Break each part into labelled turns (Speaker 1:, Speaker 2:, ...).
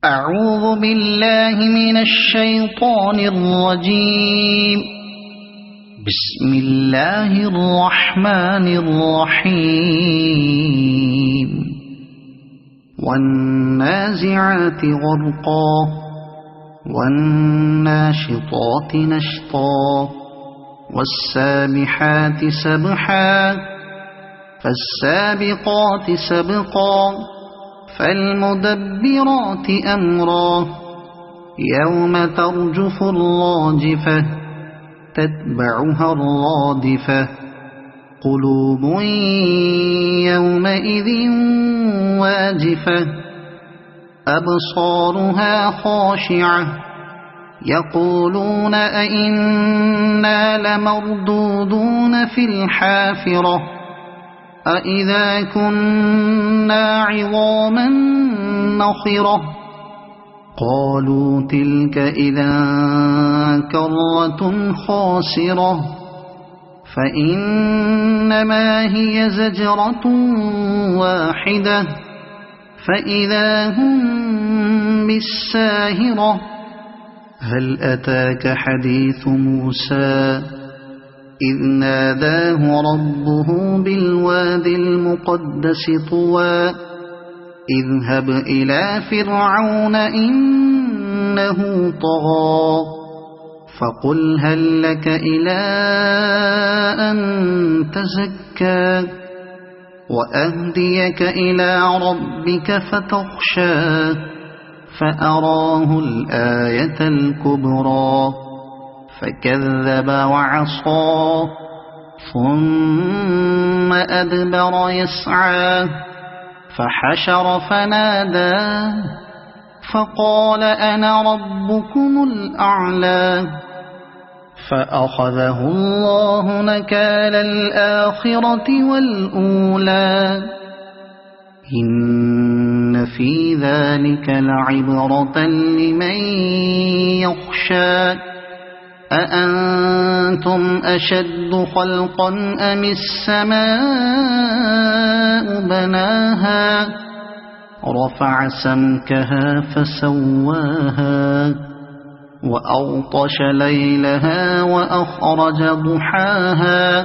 Speaker 1: أعوذ بالله من الشيطان الرجيم. بسم الله الرحمن الرحيم. والنازعات غرقا والناشطات نشطا والسابحات سبحا فالسابقات سبقا فالمدبرات أمرا يوم ترجف الراجفة تتبعها الرادفة قلوب يومئذ واجفة أبصارها خاشعة يقولون أئنا لمردودون في الحافرة أإذا كنا عظاما نخرة قالوا تلك إذا كرة خاسرة فإنما هي زجرة واحدة فإذا هم بالساهرة هل أتاك حديث موسى إذ ناداه ربه بالواد المقدس طوى اذهب إلى فرعون إنه طغى فقل هل لك إلى أن تزكى وأهديك إلى ربك فتخشى فأراه الآية الكبرى فكذب وعصى ثم أدبر يسعى فحشر فنادى فقال أنا ربكم الأعلى فأخذه الله نكال الآخرة والأولى إن في ذلك لعبرة لمن يخشى أأنتم أشد خلقا أم السماء بناها رفع سمكها فسواها وأغطش ليلها وأخرج ضحاها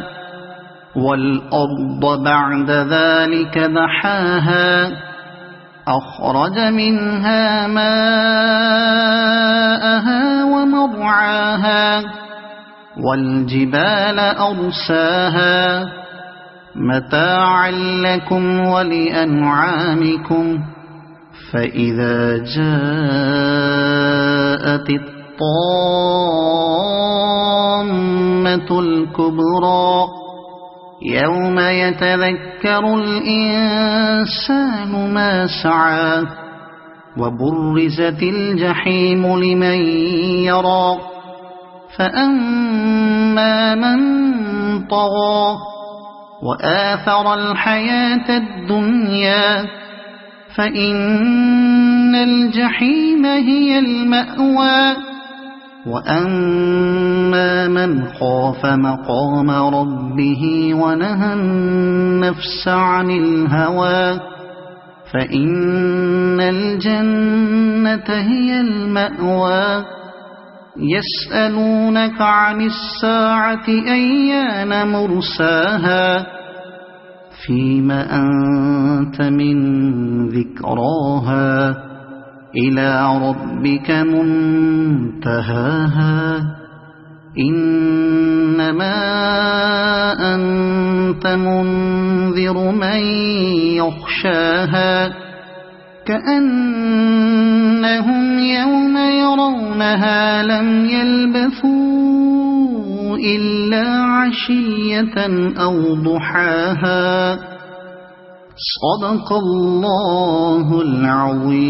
Speaker 1: والأرض بعد ذلك دحاها أخرج منها ماءها ومرعاها والجبال أرساها متاعا لكم ولأنعامكم فإذا جاءت الطامة الكبرى يوم يتذكر الإنسان ما سعى وبرزت الجحيم لمن يرى فأما من طغى وآثر الحياة الدنيا فإن الجحيم هي المأوى وأما من خاف مقام ربه ونهى النفس عن الهوى فإن الجنة هي المأوى يسألونك عن الساعة أيان مرساها فيم أنت من ذكراها إلى ربك منتهاها إنما أنت منذر من يخشاها كأنهم يوم يرونها لم يلبثوا إلا عشية أو ضحاها صدق الله العظيم.